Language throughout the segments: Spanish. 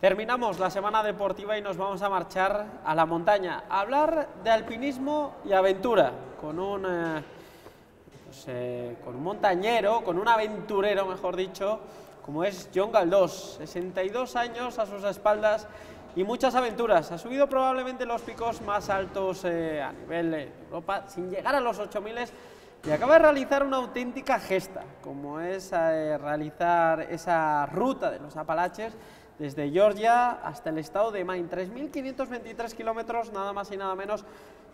Terminamos la semana deportiva y nos vamos a marchar a la montaña, a hablar de alpinismo y aventura, con un montañero, con un aventurero, mejor dicho, como es Jon Galdós, 62 años a sus espaldas y muchas aventuras. Ha subido probablemente los picos más altos a nivel de Europa, sin llegar a los 8000, y acaba de realizar una auténtica gesta, como es realizar esa ruta de los Apalaches, desde Georgia hasta el estado de Maine, 3.523 kilómetros, nada más y nada menos,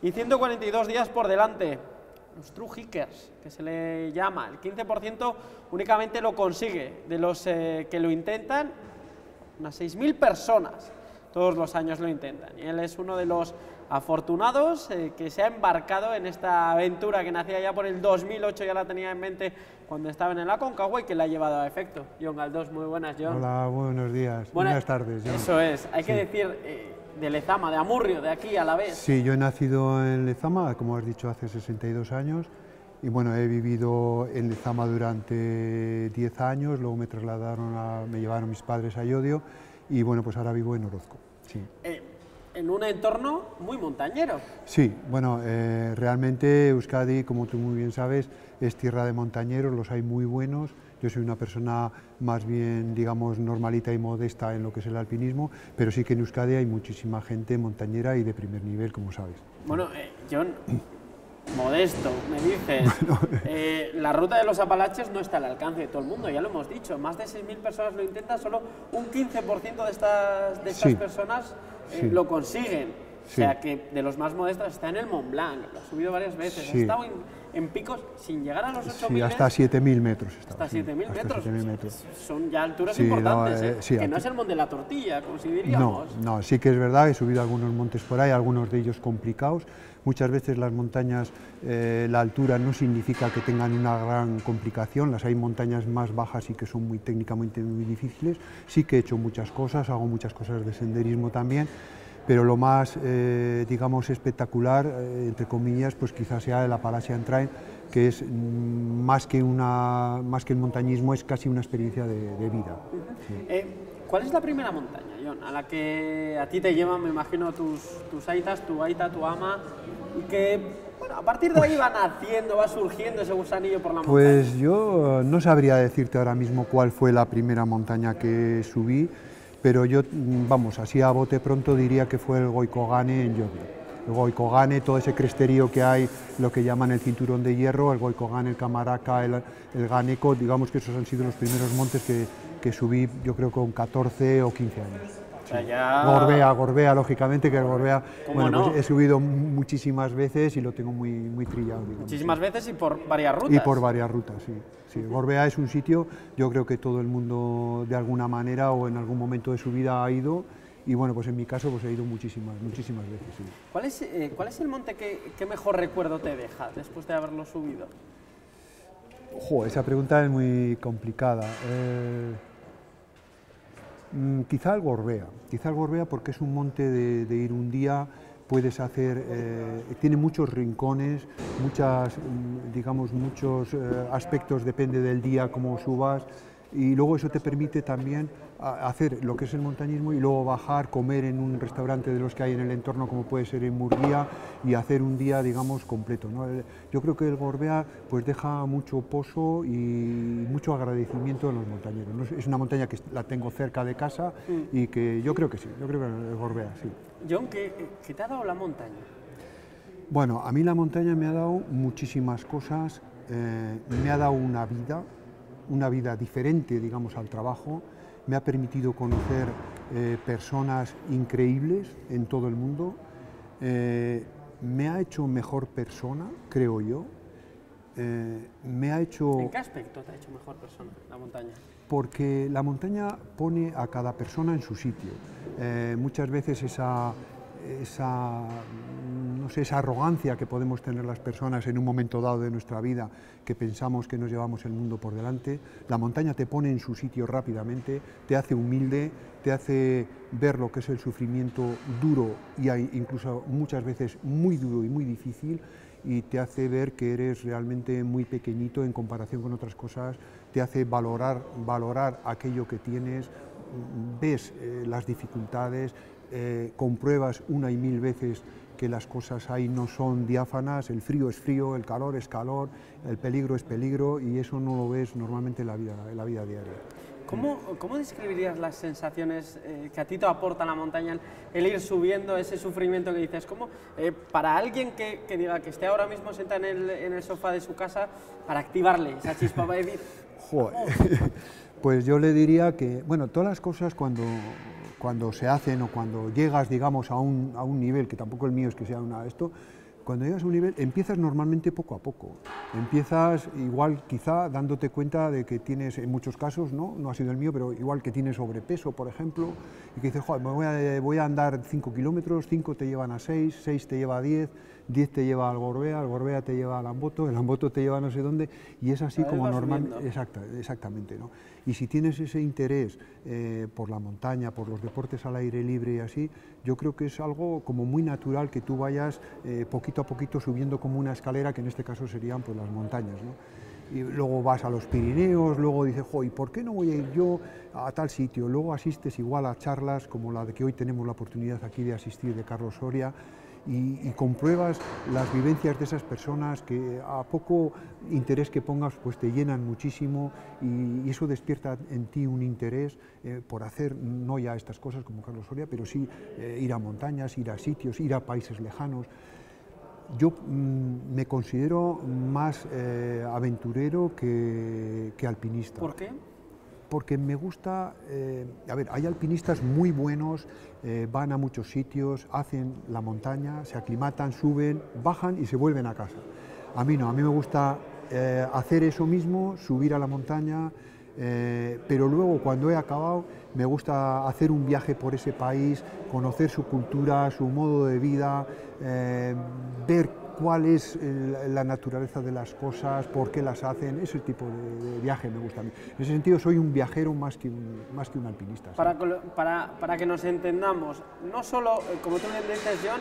y 142 días por delante. Los true hikers, que se le llama, el 15% únicamente lo consigue, de los que lo intentan, unas 6.000 personas todos los años lo intentan, y él es uno de los afortunados que se ha embarcado en esta aventura que nacía ya por el 2008, ya la tenía en mente cuando estaba en el Aconcagua y que la ha llevado a efecto. Jon Galdós, muy buenas, Jon. Hola, buenos días, buenas tardes, Jon. Eso es, hay que decir de Lezama, de Amurrio, de aquí a la vez. Sí, yo he nacido en Lezama, como has dicho, hace 62 años, y bueno, he vivido en Lezama durante 10 años, luego me trasladaron, me llevaron mis padres a Llodio, y bueno, pues ahora vivo en Orozco. Sí. En un entorno muy montañero. Sí, bueno, realmente Euskadi, como tú muy bien sabes, es tierra de montañeros, los hay muy buenos. Yo soy una persona más bien, digamos, normalita y modesta en lo que es el alpinismo, pero sí que en Euskadi hay muchísima gente montañera y de primer nivel, como sabes. Bueno, Jon, modesto, me dices, bueno, la ruta de los Apalaches no está al alcance de todo el mundo, ya lo hemos dicho, más de 6.000 personas lo intentan, solo un 15% de estas personas lo consiguen. Sí. O sea que de los más modestos está en el Mont Blanc, lo ha subido varias veces, sí. Ha estado en picos sin llegar a los 8.000. Sí, hasta 7.000 metros. Hasta 7.000 metros. Son ya alturas importantes, no, que no es el Monte de la Tortilla, como si diríamos. No, sí que es verdad, he subido algunos montes por ahí, algunos de ellos complicados. Muchas veces las montañas, la altura no significa que tengan una gran complicación, las hay montañas más bajas y que son muy técnicamente muy difíciles. Sí que he hecho muchas cosas, hago muchas cosas de senderismo también, pero lo más, digamos, espectacular, entre comillas, pues quizás sea el Appalachian Trail, que es más que el montañismo, es casi una experiencia de vida. Sí. ¿Cuál es la primera montaña, Jon, a la que a ti te llevan, me imagino, tus aitas, tu aita, tu ama, y que, bueno, a partir de ahí va naciendo, va surgiendo ese gusanillo por la montaña? Pues yo no sabría decirte ahora mismo cuál fue la primera montaña que subí, pero yo, vamos, así a bote pronto diría que fue el Goikogane en Llodio. El Goikogane, todo ese cresterío que hay, lo que llaman el cinturón de hierro, el Goikogane, el Camaraka, el Ganeco, digamos que esos han sido los primeros montes que subí, yo creo, con 14 o 15 años. O sea, ya... Gorbea, lógicamente, que el Gorbea, bueno, no? Pues he subido muchísimas veces y lo tengo muy trillado. Digamos, muchísimas veces y por varias rutas. Y por varias rutas, sí. Sí, Gorbea es un sitio, yo creo que todo el mundo de alguna manera o en algún momento de su vida ha ido, y bueno, pues en mi caso pues he ido muchísimas veces, sí. ¿Cuál es el monte que mejor recuerdo te deja después de haberlo subido? Esa pregunta es muy complicada. Quizá el Gorbea, porque es un monte de ir un día, puedes hacer, tiene muchos rincones, muchos aspectos, depende del día, cómo subas, y luego eso te permite también hacer lo que es el montañismo y luego bajar, comer en un restaurante de los que hay en el entorno, como puede ser en Murguía, y hacer un día, digamos, completo, ¿no? Yo creo que el Gorbea pues deja mucho pozo y mucho agradecimiento a los montañeros, ¿no? Es una montaña que la tengo cerca de casa y que yo creo que sí, yo creo que el Gorbea, sí. Jon, ¿qué te ha dado la montaña? Bueno, a mí la montaña me ha dado muchísimas cosas, me ha dado una vida diferente, digamos, al trabajo, me ha permitido conocer personas increíbles en todo el mundo, me ha hecho mejor persona, creo yo, me ha hecho... ¿En qué aspecto te ha hecho mejor persona la montaña? Porque la montaña pone a cada persona en su sitio. Muchas veces esa arrogancia que podemos tener las personas en un momento dado de nuestra vida, que pensamos que nos llevamos el mundo por delante, la montaña te pone en su sitio rápidamente, te hace humilde, te hace ver lo que es el sufrimiento duro y incluso muchas veces muy duro y muy difícil, y te hace ver que eres realmente muy pequeñito en comparación con otras cosas, te hace valorar aquello que tienes, ves las dificultades, compruebas una y mil veces que las cosas ahí no son diáfanas, el frío es frío, el calor es calor, el peligro es peligro, y eso no lo ves normalmente en la vida diaria. ¿Cómo describirías las sensaciones que a ti te aporta la montaña, el ir subiendo, ese sufrimiento que dices? ¿Cómo, para alguien que diga que esté ahora mismo sentado en el sofá de su casa, para activarle esa chispa, para decir... Joder. Pues yo le diría que, bueno, todas las cosas cuando se hacen o cuando llegas, digamos, a un nivel, que tampoco el mío es que sea una de esto, cuando llegas a un nivel empiezas normalmente poco a poco, empiezas igual quizá dándote cuenta de que tienes, en muchos casos, no ha sido el mío, pero igual que tienes sobrepeso, por ejemplo, y que dices, joder, voy a andar 5 kilómetros, 5 te llevan a 6, 6 te lleva a 10, 10 te lleva al Gorbea, el Gorbea te lleva al Amboto, el Amboto te lleva a no sé dónde, y es así como normal, exactamente, ¿no? Y si tienes ese interés por la montaña, por los deportes al aire libre y así, yo creo que es algo como muy natural que tú vayas poquito a poquito subiendo como una escalera, que en este caso serían pues las montañas, ¿no? Y luego vas a los Pirineos, luego dices, ¿y por qué no voy a ir yo a tal sitio? Luego asistes igual a charlas como la de que hoy tenemos la oportunidad aquí de asistir de Carlos Soria, y compruebas las vivencias de esas personas que a poco interés que pongas pues te llenan muchísimo, y eso despierta en ti un interés por hacer no ya estas cosas como Carlos Soria, pero sí ir a montañas, ir a sitios, ir a países lejanos. Yo me considero más aventurero que alpinista. ¿Por qué? Porque me gusta, a ver, hay alpinistas muy buenos, van a muchos sitios, hacen la montaña, se aclimatan, suben, bajan y se vuelven a casa. A mí no, a mí me gusta hacer eso mismo, subir a la montaña, pero luego cuando he acabado me gusta hacer un viaje por ese país, conocer su cultura, su modo de vida, ver cuál es la naturaleza de las cosas, por qué las hacen. Ese tipo de viaje me gusta a mí. En ese sentido soy un viajero más que un alpinista. ¿Sí? Para que nos entendamos, no solo, como tú le dices, John,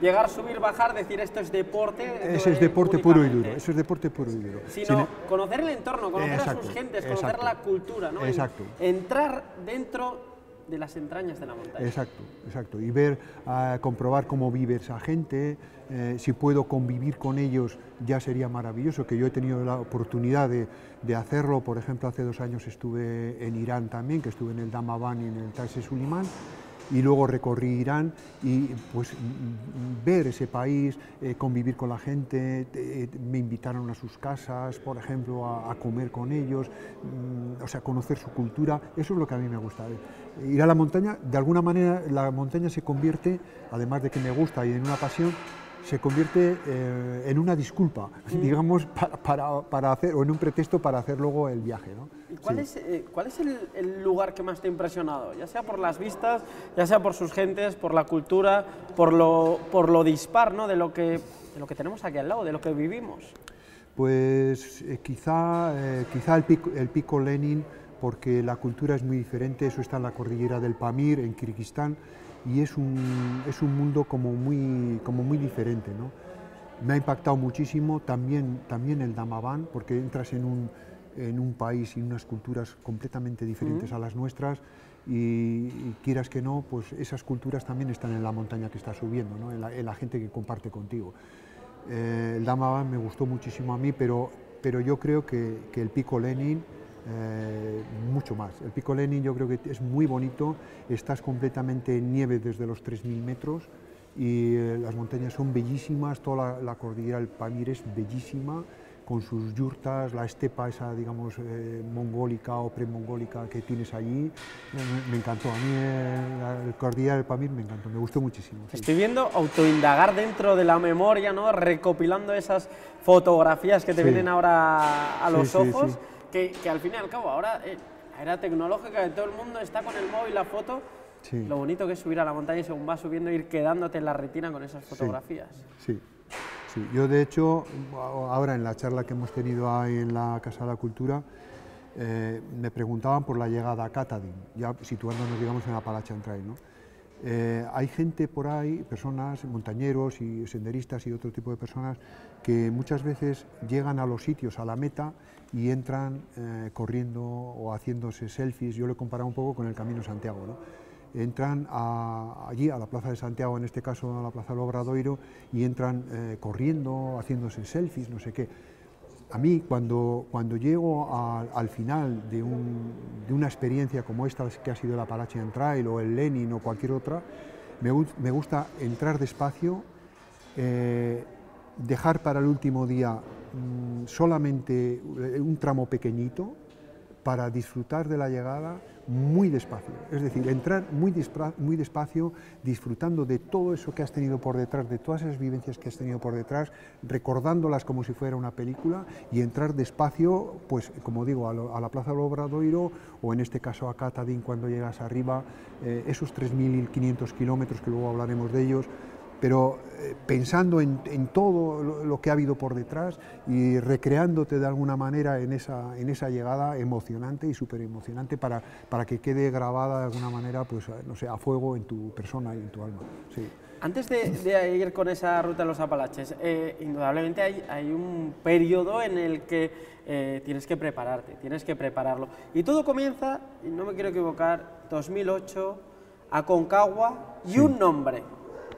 llegar, subir, bajar, decir esto es deporte. Ese es deporte puro y duro, eso es deporte puro y duro. Sino conocer el entorno, conocer a sus gentes, conocer la cultura, ¿no? Exacto. Entrar dentro de las entrañas de la montaña. Exacto, y ver, comprobar cómo vive esa gente, si puedo convivir con ellos ya sería maravilloso, que yo he tenido la oportunidad de hacerlo. Por ejemplo, hace 2 años estuve en Irán también, que estuve en el Damavand y en el Taise Suleiman, y luego recorrí Irán, y pues ver ese país, convivir con la gente, me invitaron a sus casas, por ejemplo, a comer con ellos, o sea, conocer su cultura. Eso es lo que a mí me gusta. Ir a la montaña, de alguna manera la montaña se convierte, además de que me gusta y en una pasión, se convierte en una disculpa, digamos, para hacer, o en un pretexto para hacer luego el viaje, ¿no? ¿Y cuál es el lugar que más te ha impresionado? Ya sea por las vistas, ya sea por sus gentes, por la cultura, por lo dispar, ¿no? de lo que tenemos aquí al lado, de lo que vivimos. Pues quizá el pico Lenin, porque la cultura es muy diferente. Eso está en la cordillera del Pamir, en Kirguistán, y es un mundo como muy diferente, ¿no? Me ha impactado muchísimo también el Damavand, porque entras en un país y unas culturas completamente diferentes a las nuestras, y quieras que no, pues esas culturas también están en la montaña que estás subiendo, ¿no? en la gente que comparte contigo. El Damavand me gustó muchísimo a mí, pero yo creo que el pico Lenin, mucho más. El pico Lenin yo creo que es muy bonito, estás completamente en nieve desde los 3000 metros, y las montañas son bellísimas, toda la cordillera del Pamir es bellísima, con sus yurtas, la estepa esa, digamos, mongólica o premongólica que tienes allí. Me encantó, a mí la cordillera del Pamir me encantó, me gustó muchísimo. Sí. Estoy viendo autoindagar dentro de la memoria, ¿no? Recopilando esas fotografías que te vienen ahora a los ojos. Que al fin y al cabo, ahora la era tecnológica de todo el mundo está con el móvil, la foto, lo bonito que es subir a la montaña y según vas subiendo ir quedándote en la retina con esas fotografías. Sí. Yo de hecho, ahora en la charla que hemos tenido ahí en la Casa de la Cultura, me preguntaban por la llegada a Katahdin, ya situándonos, digamos, en Appalachian Trail, ¿no? Hay gente por ahí, personas, montañeros y senderistas y otro tipo de personas que muchas veces llegan a los sitios, a la meta, y entran corriendo o haciéndose selfies. Yo lo he comparado un poco con el Camino de Santiago, ¿no? Entran allí a la Plaza de Santiago, en este caso a la Plaza del Obradoiro, y entran corriendo, haciéndose selfies, no sé qué. A mí, cuando llego al final de una experiencia como esta, que ha sido el Appalachian Trail o el Lenin o cualquier otra, me gusta entrar despacio, dejar para el último día solamente un tramo pequeñito para disfrutar de la llegada muy despacio, es decir, entrar muy despacio, disfrutando de todo eso que has tenido por detrás, de todas esas vivencias que has tenido por detrás, recordándolas como si fuera una película, y entrar despacio, pues como digo, a la Plaza del Obradoiro, o en este caso a Katahdin cuando llegas arriba, esos 3.500 kilómetros, que luego hablaremos de ellos, pero pensando en todo lo que ha habido por detrás y recreándote de alguna manera en esa llegada emocionante y súper emocionante para que quede grabada de alguna manera, pues no sé, a fuego en tu persona y en tu alma. Sí. Antes de ir con esa ruta de los Apalaches, indudablemente hay un periodo en el que tienes que prepararte, tienes que prepararlo. Y todo comienza, y no me quiero equivocar, 2008, Aconcagua, y un nombre.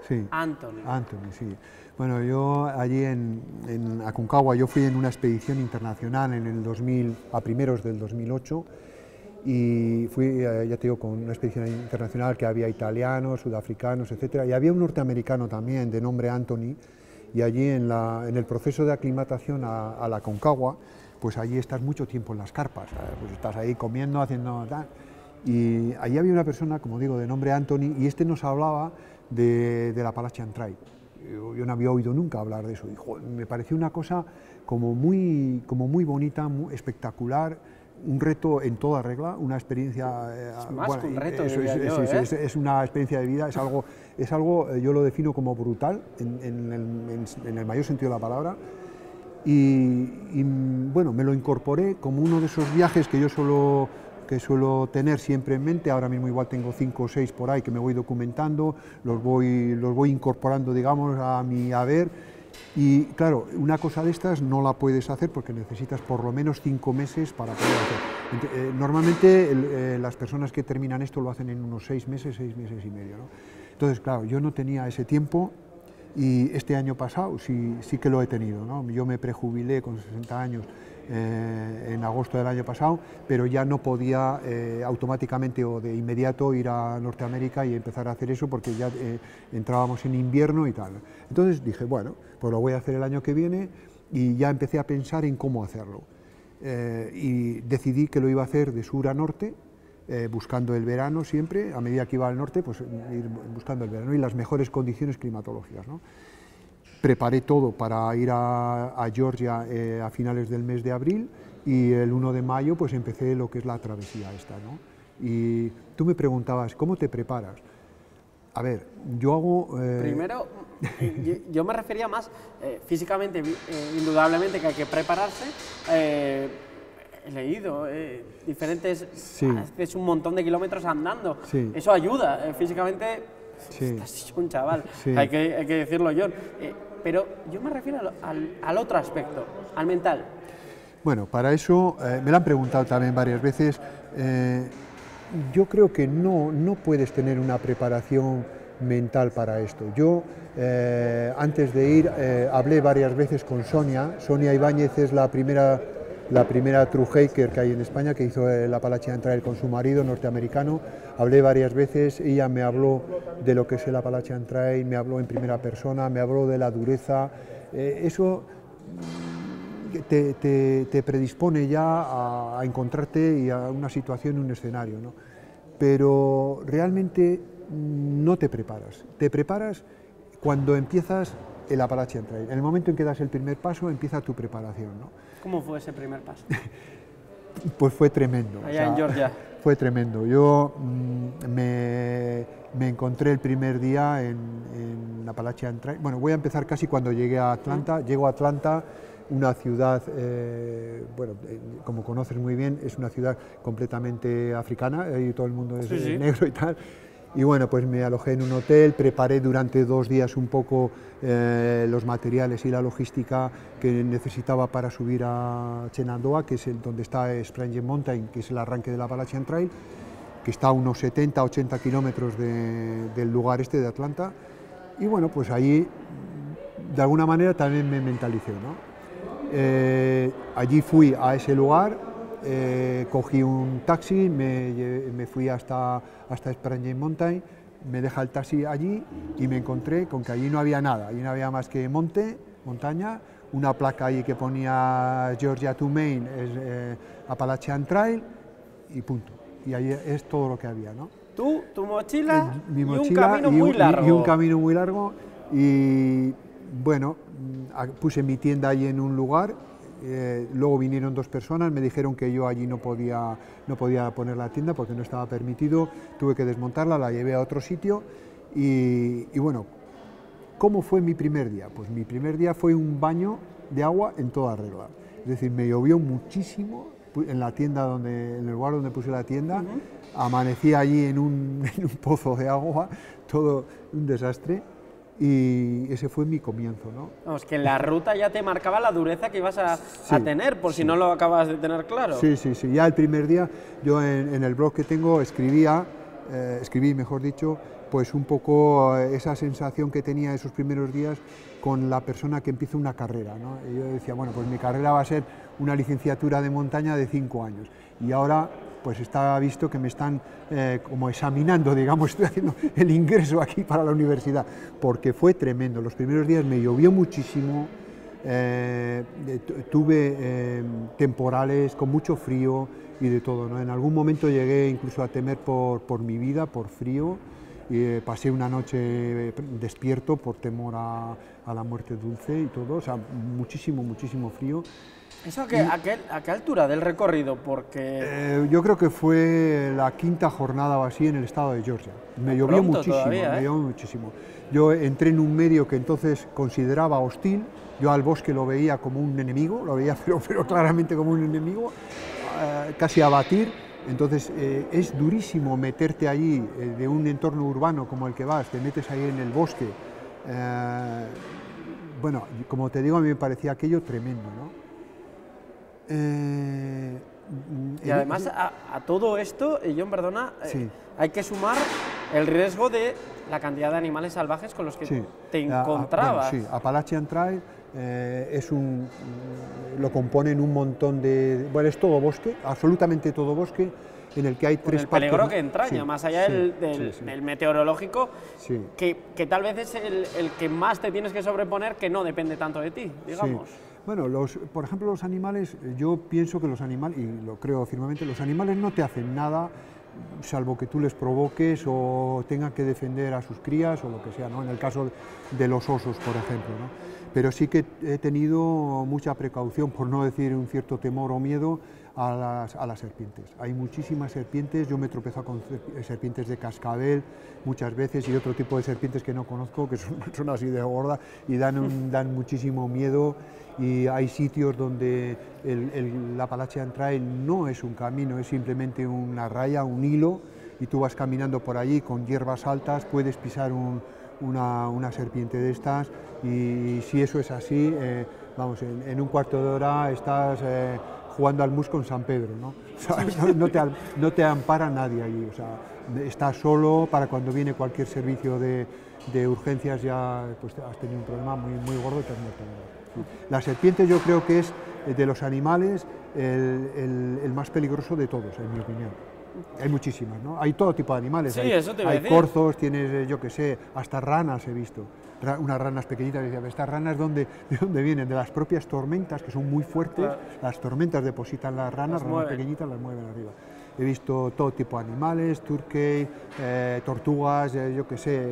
Sí, Anthony. Anthony, sí. Bueno, yo allí en Aconcagua, yo fui en una expedición internacional en el 2000, a primeros del 2008, y fui, ya te digo, con una expedición internacional que había italianos, sudafricanos, etcétera, y había un norteamericano también de nombre Anthony, y allí en el proceso de aclimatación a la Aconcagua, pues allí estás mucho tiempo en las carpas, pues estás ahí comiendo, haciendo tal, y allí había una persona, como digo, de nombre Anthony, y este nos hablaba de la Appalachian Trail. Yo no había oído nunca hablar de eso, y me pareció una cosa como muy bonita, muy espectacular, un reto en toda regla, una experiencia... Es más que un reto, es una experiencia de vida, es algo yo lo defino como brutal, en el mayor sentido de la palabra, y bueno, me lo incorporé como uno de esos viajes que yo suelo tener siempre en mente. Ahora mismo igual tengo 5 o 6 por ahí que me voy documentando, los voy incorporando, digamos, a mi haber, y claro, una cosa de estas no la puedes hacer porque necesitas por lo menos 5 meses para poder hacer. Normalmente las personas que terminan esto lo hacen en unos 6 meses y medio, ¿no? Entonces, claro, yo no tenía ese tiempo, y este año pasado sí que lo he tenido, ¿no? Yo me prejubilé con 60 años en agosto del año pasado, pero ya no podía automáticamente o de inmediato ir a Norteamérica y empezar a hacer eso, porque ya entrábamos en invierno y tal. Entonces dije, bueno, pues lo voy a hacer el año que viene, y ya empecé a pensar en cómo hacerlo. Y decidí que lo iba a hacer de sur a norte, buscando el verano siempre, a medida que iba al norte, pues ir buscando el verano y las mejores condiciones climatológicas, ¿no? Preparé todo para ir a Georgia a finales del mes de abril, y el 1 de mayo pues empecé lo que es la travesía esta, ¿no? Y tú me preguntabas, ¿cómo te preparas? A ver, yo hago... Primero, yo me refería más físicamente, indudablemente que hay que prepararse. He leído diferentes, sí. Haces un montón de kilómetros andando, sí. Eso ayuda, físicamente sí. Estás un chaval, sí. hay que decirlo, John, pero yo me refiero al otro aspecto, al mental. Bueno, para eso me lo han preguntado también varias veces. Yo creo que no puedes tener una preparación mental para esto. Yo, antes de ir, hablé varias veces con Sonia Ibáñez. Es la primera true hiker que hay en España, que hizo el Appalachian Trail con su marido norteamericano. Hablé varias veces, ella me habló de lo que es el Appalachian Trail, me habló en primera persona, me habló de la dureza. Eso te predispone ya a encontrarte y a una situación, un escenario, ¿no? Pero realmente no te preparas cuando empiezas el Appalachian Trail. En el momento en que das el primer paso, empieza tu preparación, ¿no? ¿Cómo fue ese primer paso? Pues fue tremendo. Allá en Georgia. Fue tremendo. Yo me encontré el primer día en Appalachian Trail. Bueno, voy a empezar casi cuando llegué a Atlanta. Llego a Atlanta, una ciudad, bueno, como conoces muy bien, es una ciudad completamente africana, y todo el mundo es negro y tal. Y bueno, pues me alojé en un hotel, preparé durante 2 días un poco los materiales y la logística que necesitaba para subir a Shenandoah, que es donde está Springing Mountain, que es el arranque del Appalachian Trail, que está a unos 70-80 kilómetros del lugar este de Atlanta. Y bueno, pues ahí de alguna manera también me mentalicé, ¿no? Allí fui a ese lugar, cogí un taxi, me fui hasta Springing Mountain, me deja el taxi allí y me encontré con que allí no había nada, allí no había más que montaña, una placa ahí que ponía Georgia to Maine, Appalachian Trail y punto. Y ahí es todo lo que había, ¿no? Tú, tu mochila, mi y mochila un camino muy largo. Y un camino muy largo y bueno, puse mi tienda ahí en un lugar, luego vinieron 2 personas, me dijeron que yo allí no podía poner la tienda porque no estaba permitido, tuve que desmontarla, la llevé a otro sitio y bueno, ¿cómo fue mi primer día? Pues mi primer día fue un baño de agua en toda regla, es decir, me llovió muchísimo en la tienda, en el lugar donde puse la tienda, amanecí allí en un pozo de agua, todo un desastre. Y ese fue mi comienzo, ¿no? Vamos, que en la ruta ya te marcaba la dureza que ibas a tener, por si no lo acabas de tener claro. Sí, ya el primer día, yo en el blog que tengo escribí, mejor dicho, pues un poco esa sensación que tenía esos primeros días con la persona que empieza una carrera, ¿no? Y yo decía, bueno, pues mi carrera va a ser una licenciatura de montaña de 5 años, y ahora pues está visto que me están como examinando, digamos, estoy haciendo el ingreso aquí para la universidad, porque fue tremendo. Los primeros días me llovió muchísimo, tuve temporales con mucho frío y de todo, ¿no? En algún momento llegué incluso a temer por mi vida, por frío, y pasé una noche despierto por temor a la muerte dulce y todo, o sea, muchísimo frío. ¿Eso a qué altura del recorrido? Porque yo creo que fue la 5ª jornada o así en el estado de Georgia. Me llovió muchísimo, todavía, me llovió muchísimo. Yo entré en un medio que entonces consideraba hostil, yo al bosque lo veía como un enemigo, lo veía pero claramente como un enemigo, casi a batir. Entonces es durísimo meterte allí de un entorno urbano como el que vas, te metes ahí en el bosque. Bueno, como te digo, a mí me parecía aquello tremendo, ¿no? Y además a todo esto, John, perdona, sí. Hay que sumar el riesgo de la cantidad de animales salvajes con los que te encontrabas. Bueno, sí, Appalachian Trail lo componen un montón de... Bueno, es todo bosque, absolutamente todo bosque, en el que hay 3 partes... el peligro que entraña, más allá del meteorológico, que tal vez es el que más te tienes que sobreponer, que no depende tanto de ti, digamos. Sí. Bueno, por ejemplo, los animales, yo pienso que los animales, y lo creo firmemente, los animales no te hacen nada, salvo que tú les provoques o tengan que defender a sus crías o lo que sea, ¿no? En el caso de los osos, por ejemplo, ¿no? Pero sí que he tenido mucha precaución, por no decir un cierto temor o miedo, a las serpientes. Hay muchísimas serpientes, yo me he tropezado con serpientes de cascabel muchas veces y otro tipo de serpientes que no conozco, que son así de gorda y dan muchísimo miedo, y hay sitios donde la Appalachian Trail no es un camino, es simplemente una raya, un hilo, y tú vas caminando por allí con hierbas altas, puedes pisar una serpiente de estas, y si eso es así, vamos, en un cuarto de hora estás jugando al mus con San Pedro, ¿no? O sea, no te ampara nadie allí, o sea, estás solo. Para cuando viene cualquier servicio de urgencias ya pues, has tenido un problema muy gordo y te has muerto. La serpiente yo creo que es de los animales el más peligroso de todos, en mi opinión. Hay muchísimas, ¿no? Hay todo tipo de animales, sí, eso te iba a decir. Corzos, tienes, yo qué sé, hasta ranas he visto, unas ranas pequeñitas, decía, estas ranas ¿de dónde vienen? De las propias tormentas, que son muy fuertes, claro. Las tormentas depositan las ranas pequeñitas, las mueven arriba. He visto todo tipo de animales, turkey, tortugas, yo qué sé,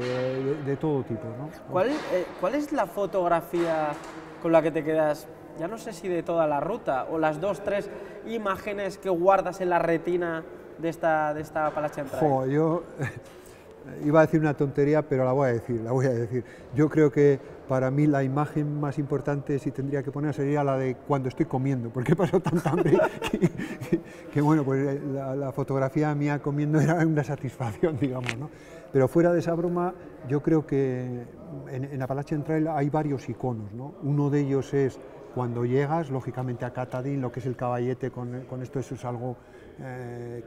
de todo tipo, ¿no? ¿Cuál es la fotografía con la que te quedas, ya no sé si de toda la ruta, o las 2, 3 imágenes que guardas en la retina de esta Appalachian Trail? iba a decir una tontería, pero la voy a decir. Yo creo que para mí la imagen más importante, si tendría que poner, sería la de cuando estoy comiendo, porque he pasado tanta hambre que bueno, pues la fotografía mía comiendo era una satisfacción, digamos, ¿no? Pero fuera de esa broma, yo creo que en Appalachian Trail hay varios iconos, ¿no? Uno de ellos es cuando llegas, lógicamente, a Katahdin, lo que es el caballete, con esto, eso es algo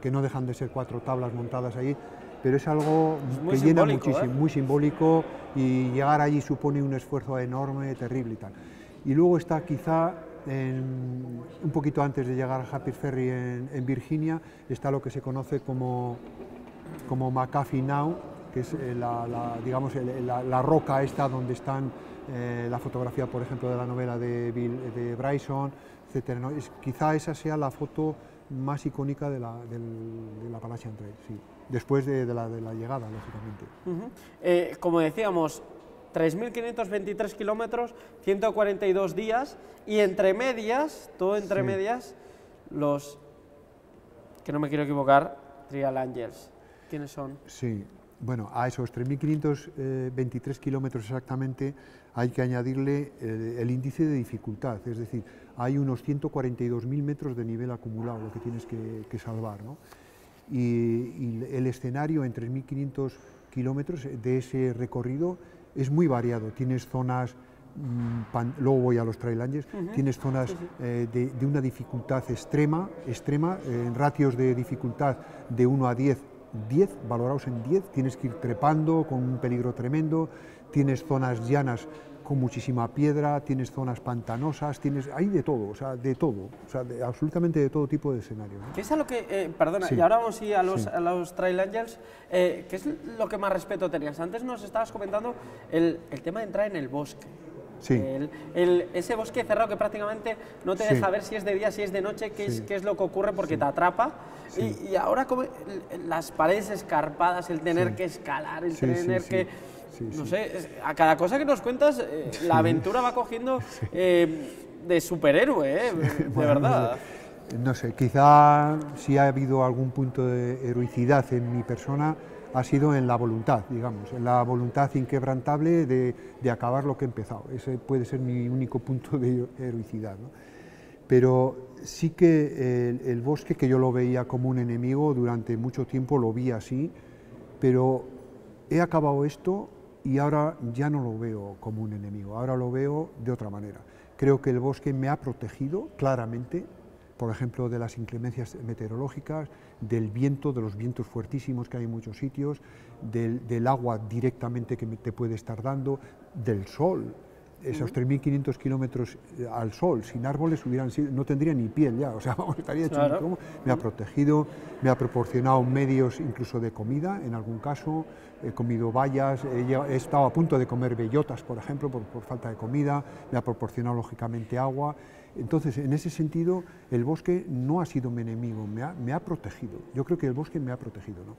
que no dejan de ser 4 tablas montadas allí, pero es algo que llena muchísimo, muy simbólico, y llegar allí supone un esfuerzo enorme, terrible y tal. Y luego está quizá, un poquito antes de llegar a Harpers Ferry en Virginia, está lo que se conoce como McAfee Now, que es digamos, la roca esta donde están la fotografía, por ejemplo, de la novela de Bryson, etc., ¿no? Quizá esa sea la foto más icónica de la Appalachian Trail, sí, después de la llegada, lógicamente. Como decíamos, 3.523 kilómetros, 142 días, y entre medias, todo entre medias, los, que no me quiero equivocar, Trial Angels. ¿Quiénes son? Sí, bueno, a esos 3.523 kilómetros exactamente hay que añadirle el índice de dificultad, es decir, hay unos 142.000 metros de nivel acumulado, lo que tienes que salvar, ¿no? Y el escenario en 3.500 kilómetros de ese recorrido es muy variado. Tienes zonas, luego voy a los Trail Angels, tienes zonas de una dificultad extrema, en ratios de dificultad de 1 a 10, valorados en 10, tienes que ir trepando con un peligro tremendo, tienes zonas llanas con muchísima piedra, tienes zonas pantanosas, hay de todo, absolutamente de todo tipo de escenarios, ¿no? ¿Qué es a lo que, perdona, y ahora vamos a ir a los Trail Angels, qué es lo que más respeto tenías? Antes nos estabas comentando el tema de entrar en el bosque. Sí. Ese bosque cerrado que prácticamente no te deja ver si es de día, si es de noche, qué es lo que ocurre, porque te atrapa. Y ahora como las paredes escarpadas, el tener que escalar, el tener que... no sé, a cada cosa que nos cuentas, la aventura va cogiendo de superhéroe, de verdad. No sé, quizá si ha habido algún punto de heroicidad en mi persona, ha sido en la voluntad, digamos, en la voluntad inquebrantable de acabar lo que he empezado. Ese puede ser mi único punto de heroicidad, ¿no? Pero sí que el bosque, que yo lo veía como un enemigo, durante mucho tiempo lo vi así, pero he acabado esto y ahora ya no lo veo como un enemigo, ahora lo veo de otra manera. Creo que el bosque me ha protegido claramente, por ejemplo, de las inclemencias meteorológicas, del viento, de los vientos fuertísimos que hay en muchos sitios, del agua directamente que te puede estar dando, del sol. Esos 3.500 kilómetros al sol, sin árboles, no tendría ni piel ya, o sea, estaría hecho un cromo. Me ha protegido, me ha proporcionado medios incluso de comida, en algún caso, he comido bayas, he estado a punto de comer bellotas, por ejemplo, por falta de comida, me ha proporcionado lógicamente agua. Entonces, en ese sentido, el bosque no ha sido mi enemigo, me ha protegido. Yo creo que el bosque me ha protegido, ¿no?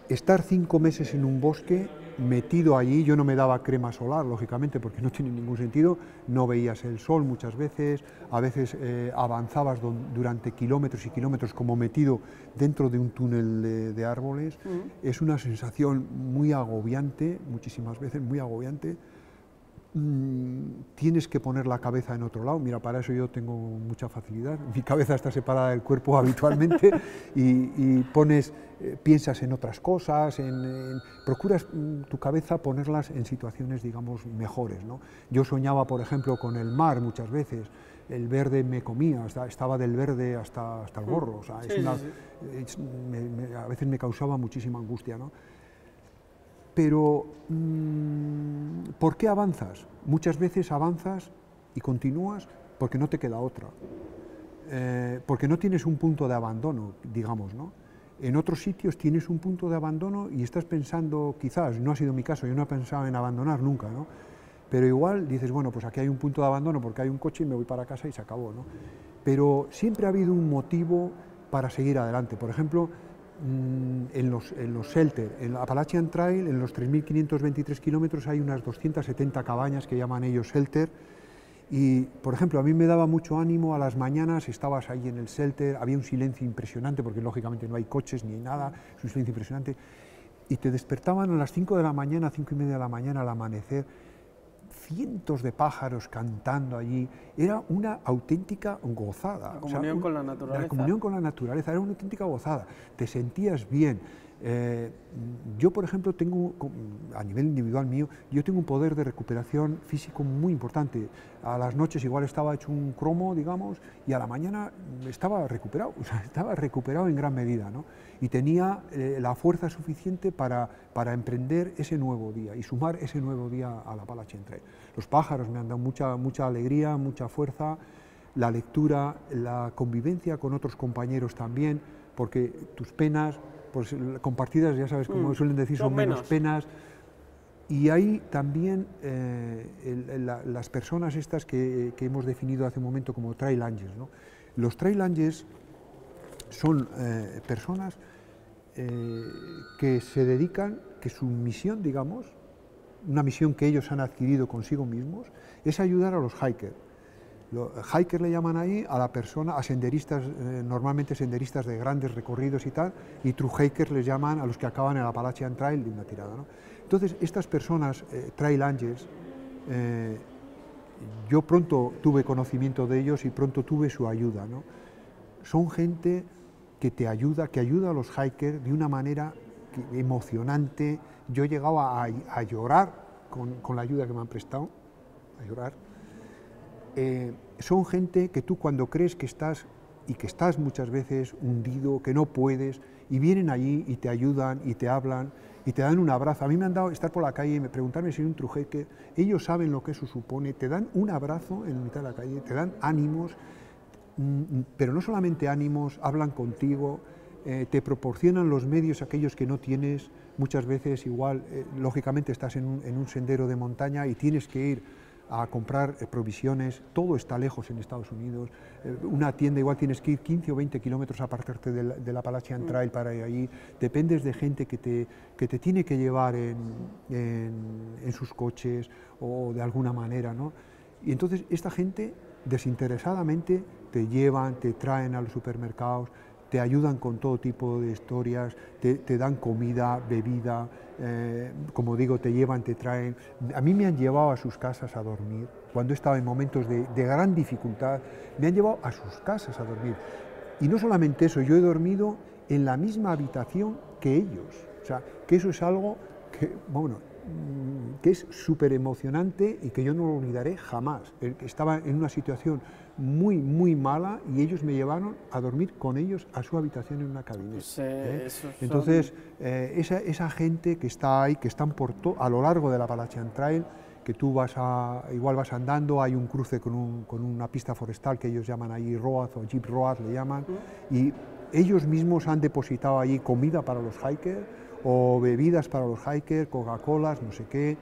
Estar 5 meses en un bosque, metido allí, yo no me daba crema solar, lógicamente, porque no tiene ningún sentido, no veías el sol muchas veces, a veces avanzabas durante kilómetros y kilómetros como metido dentro de un túnel de árboles. Es una sensación muy agobiante, muchísimas veces muy agobiante. Tienes que poner la cabeza en otro lado. Mira, para eso yo tengo mucha facilidad, mi cabeza está separada del cuerpo habitualmente y piensas en otras cosas, procuras tu cabeza ponerlas en situaciones, digamos, mejores, ¿no? Yo soñaba, por ejemplo, con el mar muchas veces, el verde me comía, estaba del verde hasta el gorro, o sea, a veces me causaba muchísima angustia, ¿no? Pero, ¿por qué avanzas? Muchas veces avanzas y continúas porque no te queda otra, porque no tienes un punto de abandono, digamos, ¿no? En otros sitios tienes un punto de abandono y estás pensando, quizás, no ha sido mi caso, yo no he pensado en abandonar nunca, ¿no? Pero igual dices, bueno, pues aquí hay un punto de abandono porque hay un coche y me voy para casa y se acabó, ¿no? Pero siempre ha habido un motivo para seguir adelante. Por ejemplo, en los shelter, en la Appalachian Trail, en los 3.523 kilómetros hay unas 270 cabañas que llaman ellos shelter, y por ejemplo a mí me daba mucho ánimo a las mañanas, estabas ahí en el shelter, había un silencio impresionante porque lógicamente no hay coches ni hay nada, es un silencio impresionante, y te despertaban a las 5 de la mañana, 5 y media de la mañana al amanecer, cientos de pájaros cantando allí, era una auténtica gozada. La comunión con la naturaleza. La comunión con la naturaleza, era una auténtica gozada, te sentías bien. Yo, por ejemplo, tengo, a nivel individual mío, yo tengo un poder de recuperación físico muy importante. A las noches igual estaba hecho un cromo, digamos, y a la mañana estaba recuperado, o sea, estaba recuperado en gran medida, ¿no? Y tenía la fuerza suficiente para emprender ese nuevo día y sumar ese nuevo día a la Appalachian Trail. Los pájaros me han dado mucha alegría, mucha fuerza, la lectura, la convivencia con otros compañeros también, porque tus penas, pues compartidas, ya sabes, como suelen decir, son menos penas. Y hay también las personas estas que hemos definido hace un momento como Trail Angels, ¿no? Los Trail Angels son personas que se dedican, que su misión, digamos, una misión que ellos han adquirido consigo mismos, es ayudar a los hikers. Hiker le llaman ahí a la persona, a senderistas, normalmente senderistas de grandes recorridos y tal, y true hikers les llaman a los que acaban en el Appalachian Trail de una tirada, ¿no? Entonces, estas personas, Trail Angels, yo pronto tuve conocimiento de ellos y pronto tuve su ayuda, ¿no? Son gente que te ayuda, que ayuda a los hikers de una manera emocionante. Yo llegaba a llorar con la ayuda que me han prestado, a llorar. Son gente que tú cuando crees que estás, y que estás muchas veces hundido, que no puedes, y vienen allí y te ayudan y te hablan y te dan un abrazo. A mí me han dado estar por la calle y me preguntarme si soy un true hiker, ellos saben lo que eso supone, te dan un abrazo en mitad de la calle, te dan ánimos, pero no solamente ánimos, hablan contigo, te proporcionan los medios aquellos que no tienes. Muchas veces igual, lógicamente estás en un sendero de montaña y tienes que ir a comprar provisiones, todo está lejos en Estados Unidos, una tienda igual tienes que ir 15 o 20 kilómetros a apartarte de la Appalachian Trail para ir allí, dependes de gente que te tiene que llevar en sus coches o de alguna manera, ¿no? Y entonces esta gente desinteresadamente te llevan, te traen a los supermercados, te ayudan con todo tipo de historias, te dan comida, bebida, como digo, te llevan, te traen. A mí me han llevado a sus casas a dormir, cuando he estado en momentos de gran dificultad, me han llevado a sus casas a dormir. Y no solamente eso, yo he dormido en la misma habitación que ellos, o sea, que eso es algo que, bueno, que es súper emocionante y que yo no lo olvidaré jamás. Estaba en una situación muy mala y ellos me llevaron a dormir con ellos a su habitación en una cabina. Entonces, esa gente que está ahí, que están a lo largo de la Appalachian Trail, que tú igual vas andando, hay un cruce con una pista forestal que ellos llaman ahí road o jeep road le llaman, y ellos mismos han depositado allí comida para los hikers, o bebidas para los hikers, Coca-Colas, no sé qué,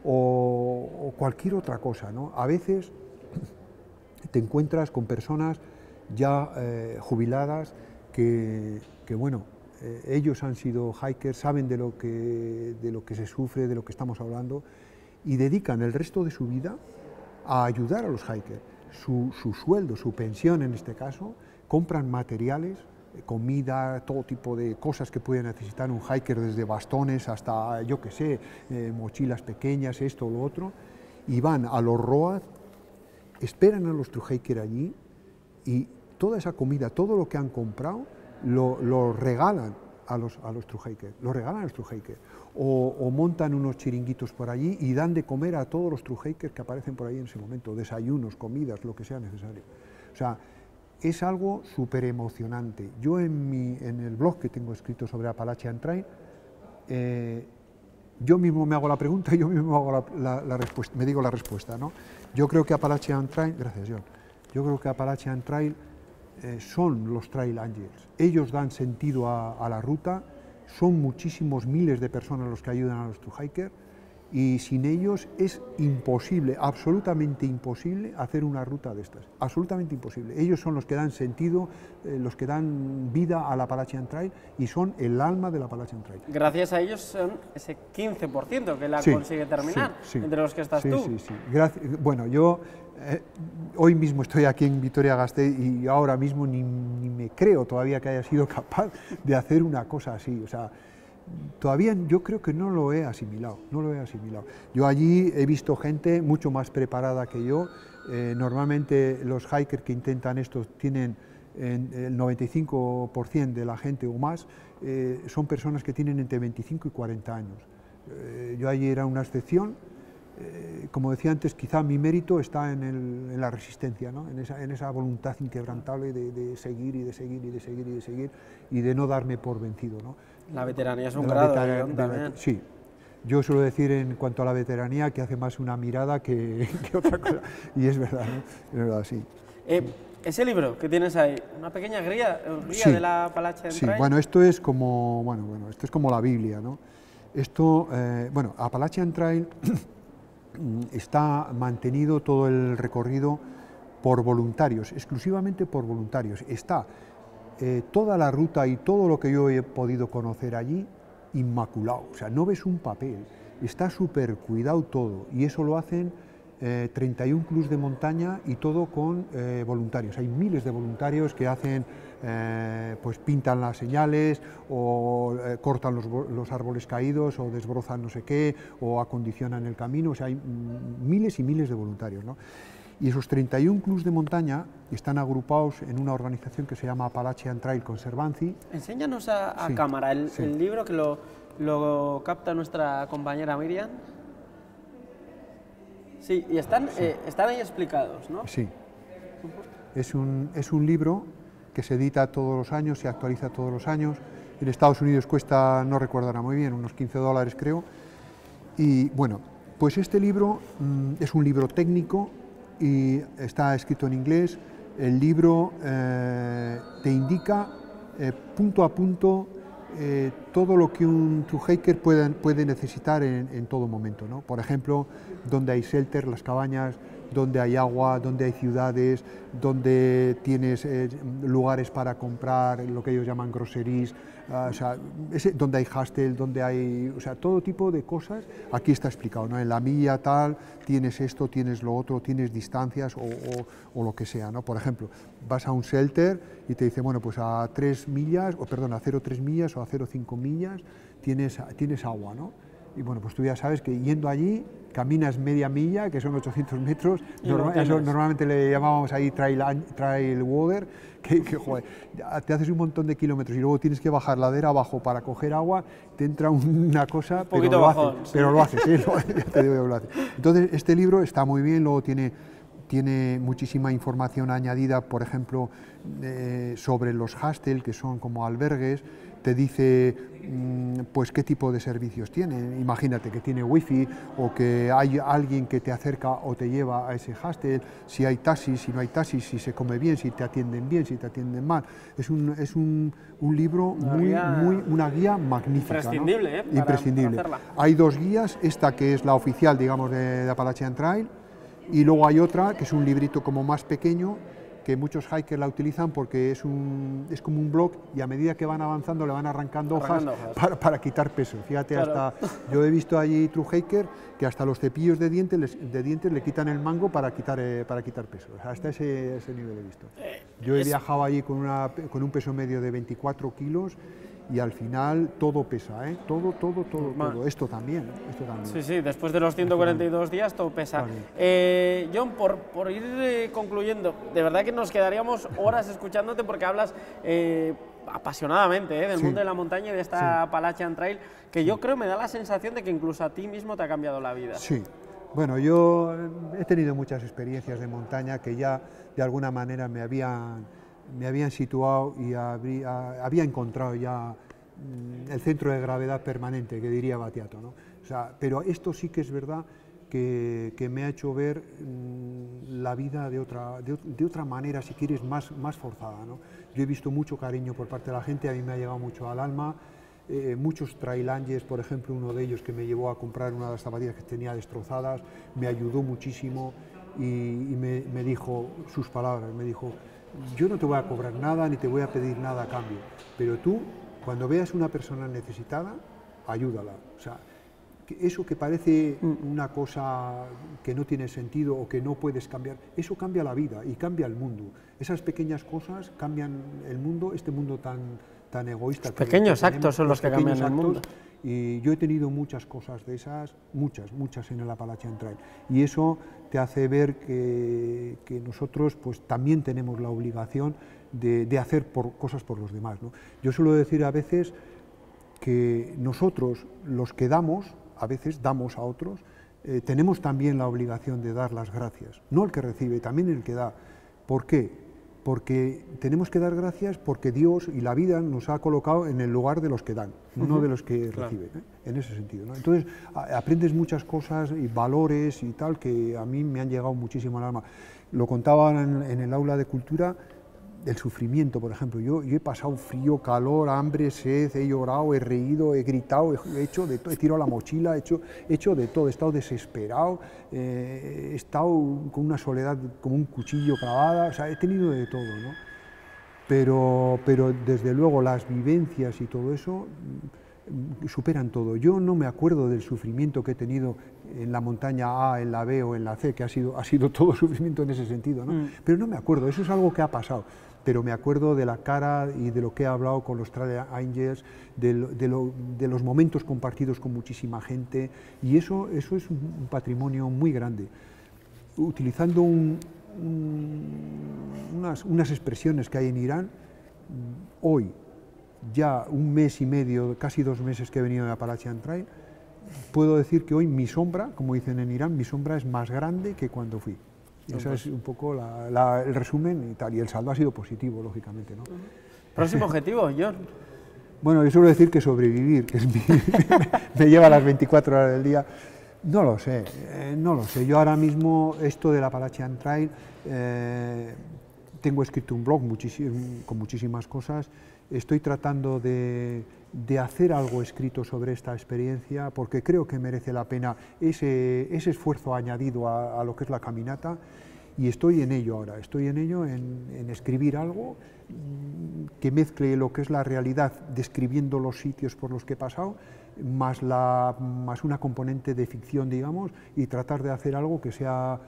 o cualquier otra cosa, ¿no? A veces te encuentras con personas ya jubiladas que bueno, ellos han sido hikers, saben de lo que se sufre, de lo que estamos hablando, y dedican el resto de su vida a ayudar a los hikers. Su sueldo, su pensión en este caso, compran materiales, comida, todo tipo de cosas que puede necesitar un hiker, desde bastones hasta, yo qué sé, mochilas pequeñas, esto o lo otro, y van a los ROAD, esperan a los true hikers allí y toda esa comida, todo lo que han comprado, lo regalan a los true hikers, lo regalan a los true hikers, o montan unos chiringuitos por allí y dan de comer a todos los true hikers que aparecen por ahí en ese momento, desayunos, comidas, lo que sea necesario. O sea, es algo súper emocionante. Yo en el blog que tengo escrito sobre Appalachian Trail, yo mismo me hago la pregunta y yo mismo me hago la respuesta, me digo la respuesta, ¿no? Yo creo que Appalachian Trail, gracias John, yo creo que Appalachian Trail son los Trail Angels. Ellos dan sentido a la ruta, son muchísimos miles de personas los que ayudan a los true hikers, y sin ellos es imposible, absolutamente imposible hacer una ruta de estas, absolutamente imposible. Ellos son los que dan sentido, los que dan vida a la Appalachian Trail y son el alma de la Appalachian Trail. Gracias a ellos son ese 15% que la consigue terminar, entre los que estás tú. Sí. Bueno, yo hoy mismo estoy aquí en Vitoria-Gasteiz y ahora mismo ni me creo todavía que haya sido capaz de hacer una cosa así, o sea, todavía yo creo que no lo he asimilado, no lo he asimilado. Yo allí he visto gente mucho más preparada que yo. Normalmente los hikers que intentan esto tienen el 95% de la gente o más, son personas que tienen entre 25 y 40 años. Yo allí era una excepción. Como decía antes, quizá mi mérito está en la resistencia, ¿no? en esa voluntad inquebrantable de seguir y de seguir y de seguir y de seguir y de no darme por vencido, ¿no? La veteranía es un grado también. Sí, yo suelo decir en cuanto a la veteranía que hace más una mirada que otra cosa, y es verdad, ¿no? Es verdad, sí. Ese libro que tienes ahí, una pequeña guía Sí, de la Appalachian sí, Trail. bueno, esto es como, esto es como la Biblia, ¿no? Esto, Appalachian Trail está mantenido todo el recorrido por voluntarios, exclusivamente por voluntarios. Está toda la ruta y todo lo que yo he podido conocer allí inmaculado, o sea, no ves un papel, está súper cuidado todo, y eso lo hacen 31 clubs de montaña y todo con voluntarios. Hay miles de voluntarios que hacen, pues pintan las señales o cortan los árboles caídos o desbrozan no sé qué o acondicionan el camino. O sea, hay miles y miles de voluntarios, ¿no? Y esos 31 clubs de montaña están agrupados en una organización que se llama Appalachian Trail Conservancy. Enséñanos a Sí, cámara el sí. libro que lo capta nuestra compañera Miriam. Sí, y están ahí explicados, ¿no? Sí. Es un libro que se edita todos los años, se actualiza todos los años. En Estados Unidos cuesta, no recuerdo ahora muy bien, unos $15 creo. Y bueno, pues este libro es un libro técnico y está escrito en inglés. El libro te indica punto a punto todo lo que un true hiker puede necesitar en todo momento, ¿no? Por ejemplo, donde hay shelter, las cabañas, donde hay agua, donde hay ciudades, donde tienes lugares para comprar lo que ellos llaman groceries, o sea, donde hay hostel, donde hay, o sea, todo tipo de cosas, aquí está explicado, ¿no? En la milla tal, tienes esto, tienes lo otro, tienes distancias o lo que sea, ¿no? Por ejemplo, vas a un shelter y te dice, bueno, pues a 3 millas, o perdón, a 0,3 millas o a 0,5 millas tienes agua, ¿no? Y bueno, pues tú ya sabes que yendo allí, caminas media milla, que son 800 metros, eso normalmente le llamábamos ahí trail water, que joder, te haces un montón de kilómetros y luego tienes que bajar ladera abajo para coger agua, te entra una cosa, pero lo haces, sí. Pero lo haces, ¿eh? Ya te digo que lo haces. Entonces, este libro está muy bien, luego tiene muchísima información añadida, por ejemplo, sobre los hostels, que son como albergues. Te dice pues qué tipo de servicios tiene. Imagínate que tiene wifi o que hay alguien que te acerca o te lleva a ese hostel, si hay taxis, si no hay taxis, si se come bien, si te atienden bien, si te atienden mal. Es un libro una guía magnífica, imprescindible, ¿no? Imprescindible. Para hay 2 guías, esta que es la oficial, digamos, de Appalachian Trail, y luego hay otra que es un librito como más pequeño, que muchos hikers la utilizan porque es como un blog y a medida que van avanzando le van arrancando hojas para quitar peso. Fíjate, claro. Yo he visto allí true hiker que hasta los cepillos de dientes le quitan el mango para quitar peso. O sea, hasta ese nivel he visto. Yo he viajado allí con un peso medio de 24 kilos y al final todo pesa, ¿eh? Todo. Esto también. Sí, después de los 142 días todo pesa. Vale. John, por ir concluyendo, de verdad que nos quedaríamos horas escuchándote porque hablas apasionadamente del mundo de la montaña y de esta Appalachian Trail, que yo creo me da la sensación de que incluso a ti mismo te ha cambiado la vida. Sí. Bueno, yo he tenido muchas experiencias de montaña que ya de alguna manera me habían situado y había encontrado ya el centro de gravedad permanente, que diría Battiato, ¿no? O sea, pero esto sí que es verdad que me ha hecho ver la vida de otra manera, si quieres, más forzada, ¿no? Yo he visto mucho cariño por parte de la gente, a mí me ha llegado mucho al alma. Muchos trailangers, por ejemplo, uno de ellos que me llevó a comprar una de las zapatillas que tenía destrozadas, me ayudó muchísimo y me dijo sus palabras, me dijo: yo no te voy a cobrar nada ni te voy a pedir nada a cambio, pero tú, cuando veas una persona necesitada, ayúdala. O sea, eso que parece una cosa que no tiene sentido o que no puedes cambiar, eso cambia la vida y cambia el mundo. Esas pequeñas cosas cambian el mundo, este mundo tan tan egoísta. Los pequeños actos son los que cambian el mundo. Y yo he tenido muchas cosas de esas, muchas en el Appalachian Trail. Y eso te hace ver que nosotros pues también tenemos la obligación de hacer cosas por los demás, ¿no? Yo suelo decir a veces que nosotros, los que damos, a veces damos a otros, tenemos también la obligación de dar las gracias. No el que recibe, también el que da. ¿Por qué? Porque tenemos que dar gracias porque Dios y la vida nos ha colocado en el lugar de los que dan, no de los que reciben, en ese sentido, ¿no? Entonces aprendes muchas cosas y valores y tal que a mí me han llegado muchísimo al alma. Lo contaba en el aula de cultura, el sufrimiento, por ejemplo. Yo he pasado frío, calor, hambre, sed, he llorado, he reído, he gritado, he hecho de todo, he tirado la mochila, he hecho de todo, he estado desesperado, he estado con una soledad como un cuchillo clavada, o sea, he tenido de todo, ¿no? Pero desde luego las vivencias y todo eso superan todo. Yo no me acuerdo del sufrimiento que he tenido en la montaña A, en la B o en la C, que ha sido todo sufrimiento en ese sentido, ¿no? Pero no me acuerdo, eso es algo que ha pasado. Pero me acuerdo de la cara y de lo que he hablado con los Trail Angels, de los momentos compartidos con muchísima gente, y eso es un patrimonio muy grande. Utilizando unas expresiones que hay en Irán, hoy, ya un mes y medio, casi 2 meses que he venido de Appalachian Trail, puedo decir que hoy mi sombra, como dicen en Irán, mi sombra es más grande que cuando fui. Y ese es un poco el resumen y tal, y el saldo ha sido positivo, lógicamente, ¿no? ¿Próximo objetivo, Jon? Bueno, yo suelo decir que sobrevivir, que es me lleva las 24 horas del día. No lo sé, no lo sé. Yo ahora mismo, esto del Appalachian Trail, tengo escrito un blog con muchísimas cosas. Estoy tratando de hacer algo escrito sobre esta experiencia porque creo que merece la pena ese esfuerzo añadido a lo que es la caminata, y estoy en ello ahora, en escribir algo que mezcle lo que es la realidad describiendo los sitios por los que he pasado, más una componente de ficción, digamos, y tratar de hacer algo que sea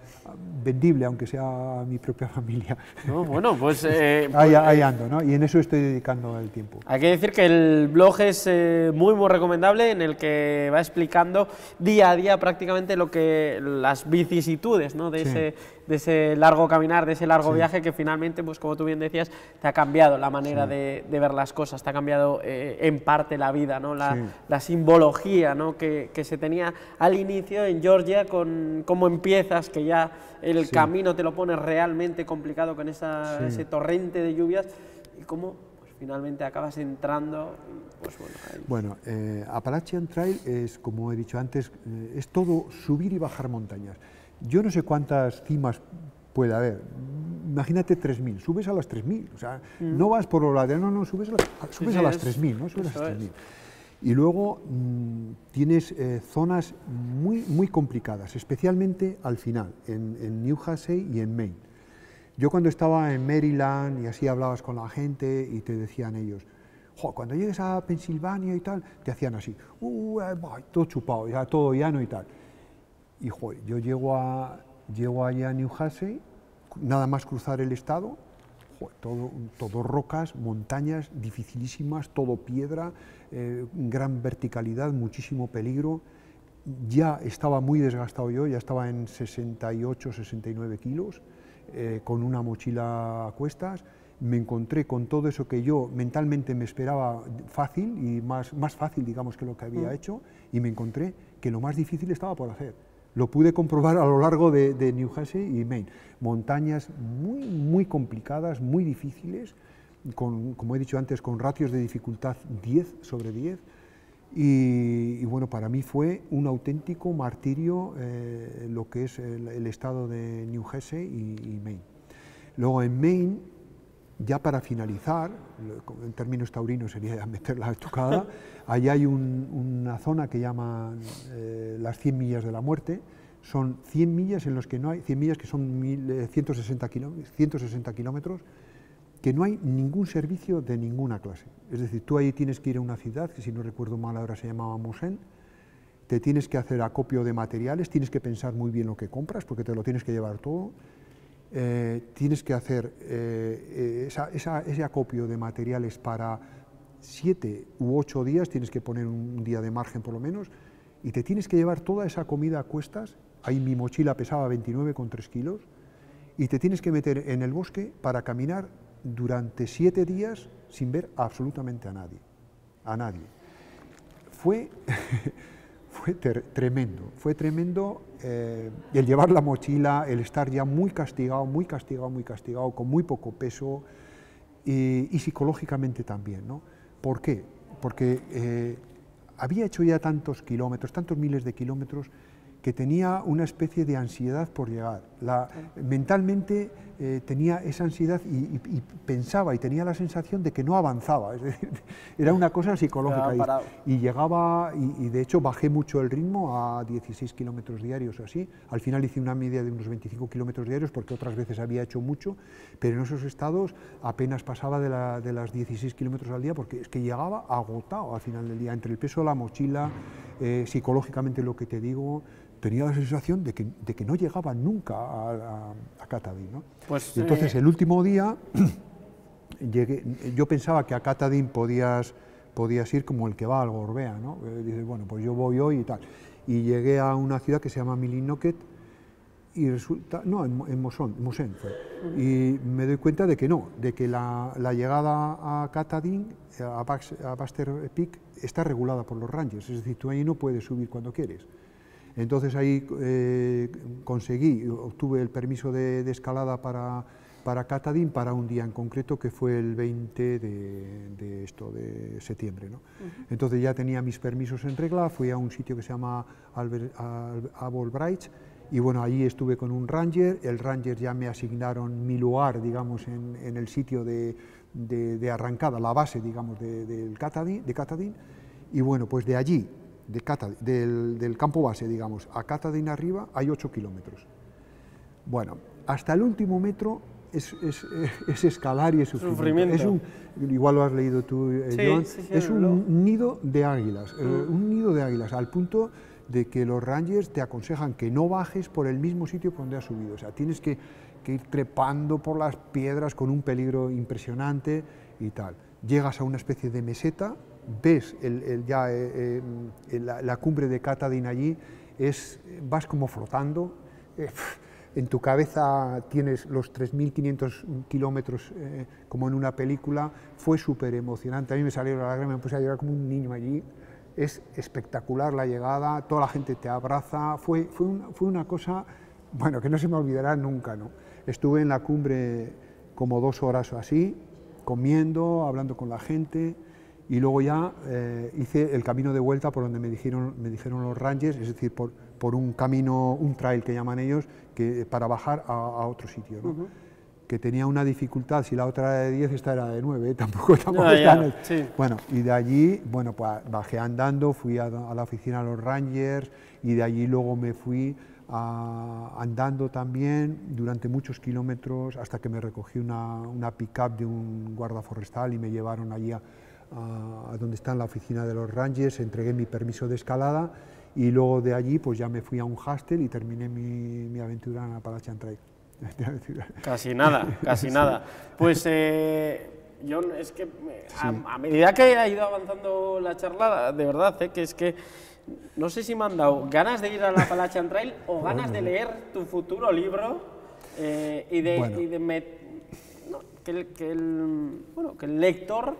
vendible, aunque sea a mi propia familia. No, bueno, pues... ahí ando, ¿no? Y en eso estoy dedicando el tiempo. Hay que decir que el blog es muy recomendable, en el que va explicando día a día prácticamente las vicisitudes, ¿no? de ese largo caminar, de ese largo viaje que finalmente, pues como tú bien decías, te ha cambiado la manera de ver las cosas, te ha cambiado en parte la vida, ¿no? La simbología, ¿no? que se tenía al inicio en Georgia, con cómo empiezas, que ya el camino te lo pone realmente complicado con ese torrente de lluvias, y cómo pues, finalmente acabas entrando. Pues, bueno, Appalachian Trail es, como he dicho antes, es todo subir y bajar montañas. Yo no sé cuántas cimas puede haber, imagínate 3.000, subes a las 3.000, o sea, no vas por los lados, no, subes a las 3.000, ¿no? Subes a las 3.000. Y luego tienes zonas muy complicadas, especialmente al final, en New Hampshire y en Maine. Yo cuando estaba en Maryland y así hablabas con la gente y te decían ellos, cuando llegues a Pensilvania y tal, te hacían así, todo chupado, ya todo llano y tal. Y yo llego allá a New Hampshire, nada más cruzar el estado, todo rocas, montañas dificilísimas, todo piedra, gran verticalidad, muchísimo peligro. Ya estaba muy desgastado yo, ya estaba en 68, 69 kilos, con una mochila a cuestas. Me encontré con todo eso que yo mentalmente me esperaba fácil y más fácil, digamos, que lo que había hecho, y me encontré que lo más difícil estaba por hacer. Lo pude comprobar a lo largo de New Hampshire y Maine. Montañas muy complicadas, muy difíciles, como he dicho antes, con ratios de dificultad 10 sobre 10. Y bueno, para mí fue un auténtico martirio lo que es el estado de New Hampshire y Maine. Luego en Maine, ya para finalizar, en términos taurinos sería meter la estocada, allá hay una zona que llaman las 100 millas de la muerte. Son 100 millas en los que no hay, 100 millas que son 160 kilómetros, que no hay ningún servicio de ninguna clase. Es decir, tú ahí tienes que ir a una ciudad, que si no recuerdo mal ahora se llamaba Mosen, te tienes que hacer acopio de materiales, tienes que pensar muy bien lo que compras, porque te lo tienes que llevar todo. Tienes que hacer ese acopio de materiales para 7 u 8 días, tienes que poner un día de margen por lo menos, y te tienes que llevar toda esa comida a cuestas. Ahí mi mochila pesaba 29,3 kilos, y te tienes que meter en el bosque para caminar durante 7 días sin ver absolutamente a nadie. A nadie. Fue tremendo el llevar la mochila, el estar ya muy castigado, con muy poco peso, y psicológicamente también, ¿no? ¿Por qué? Porque había hecho ya tantos kilómetros, tantos miles de kilómetros, que tenía una especie de ansiedad por llegar. Mentalmente tenía esa ansiedad y pensaba y tenía la sensación de que no avanzaba, es decir, era una cosa psicológica. Y llegaba, y de hecho bajé mucho el ritmo a 16 kilómetros diarios o así. Al final hice una media de unos 25 kilómetros diarios porque otras veces había hecho mucho, pero en esos estados apenas pasaba de las 16 kilómetros al día, porque es que llegaba agotado al final del día, entre el peso de la mochila, psicológicamente lo que te digo. Tenía la sensación de que no llegaba nunca a Katahdin, ¿no? Pues, y entonces el último día yo pensaba que a Katahdin podías ir como el que va al Gorbea, ¿no? Dices, bueno, pues yo voy hoy y tal. Y llegué a una ciudad que se llama Millinocket, y resulta, no, en Mosen fue. Y me doy cuenta de que no, de que la llegada a Katahdin, a Baxter Peak, está regulada por los rangers, es decir, tú ahí no puedes subir cuando quieres. Entonces ahí obtuve el permiso de escalada para Katahdin para un día en concreto, que fue el 20 de septiembre, ¿no? Entonces ya tenía mis permisos en regla, fui a un sitio que se llama Abolbridge, y bueno, allí estuve con un ranger. El ranger ya me asignaron mi lugar, digamos, en el sitio de arrancada, la base, digamos, de Katahdin, y bueno, pues de allí, del campo base, digamos, a Katahdin arriba hay 8 kilómetros. Bueno, hasta el último metro es escalar y es sufrimiento. Igual lo has leído tú, John, es un nido de águilas, al punto de que los rangers te aconsejan que no bajes por el mismo sitio donde has subido. O sea, tienes que ir trepando por las piedras con un peligro impresionante y tal. Llegas a una especie de meseta, ves la cumbre de Katahdin allí, vas como flotando, en tu cabeza tienes los 3.500 kilómetros como en una película. Fue súper emocionante, a mí me salieron las lágrimas, me puse a llorar como un niño allí. Es espectacular la llegada, toda la gente te abraza, fue una cosa, bueno, que no se me olvidará nunca, ¿no? Estuve en la cumbre como 2 horas o así, comiendo, hablando con la gente. Y luego ya hice el camino de vuelta por donde me dijeron los rangers, es decir, por un camino, un trail que llaman ellos, para bajar a otro sitio, ¿no? Que tenía una dificultad, si la otra era de 10, esta era de 9, tampoco está sí. Bueno, y de allí, bueno, pues bajé andando, fui a la oficina de los rangers, y de allí luego me fui andando también durante muchos kilómetros, hasta que me recogí una pick-up de un guarda forestal y me llevaron allí a donde está la oficina de los rangers, entregué mi permiso de escalada, y luego de allí pues ya me fui a un hostel y terminé mi aventura en Appalachian Trail. Casi nada, casi nada. Pues John, es que a medida que ha ido avanzando la charla, de verdad, que es que no sé si me han dado ganas de ir a la Appalachian Trail o ganas de leer tu futuro libro que el lector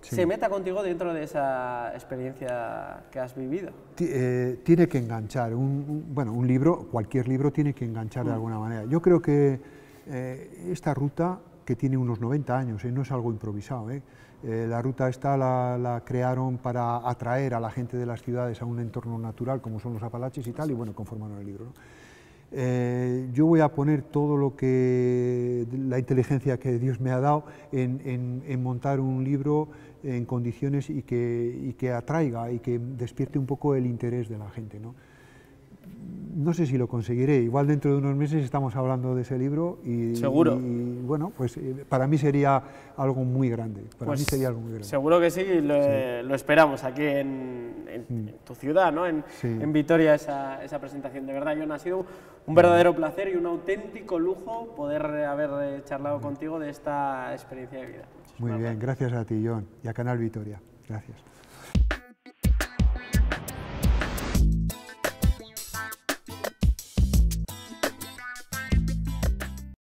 se meta contigo dentro de esa experiencia que has vivido. Tiene que enganchar, un libro, cualquier libro tiene que enganchar de alguna manera. Yo creo que esta ruta, que tiene unos 90 años, no es algo improvisado, la ruta esta la crearon para atraer a la gente de las ciudades a un entorno natural como son los Apalaches y tal, y bueno, conformaron el libro, ¿no? Yo voy a poner todo la inteligencia que Dios me ha dado en montar un libro en condiciones y que atraiga y que despierte un poco el interés de la gente, ¿no? no sé si lo conseguiré. Igual dentro de unos meses estamos hablando de ese libro y, seguro. Y bueno, pues para mí sería algo muy grande. Para mí sería algo muy grande. Seguro que sí, lo esperamos aquí en tu ciudad, ¿no? En Vitoria, esa presentación. De verdad, Jon, ha sido un verdadero placer y un auténtico lujo poder haber charlado contigo de esta experiencia de vida. Muy bien, gracias a ti, Jon, y a Canal Vitoria. Gracias.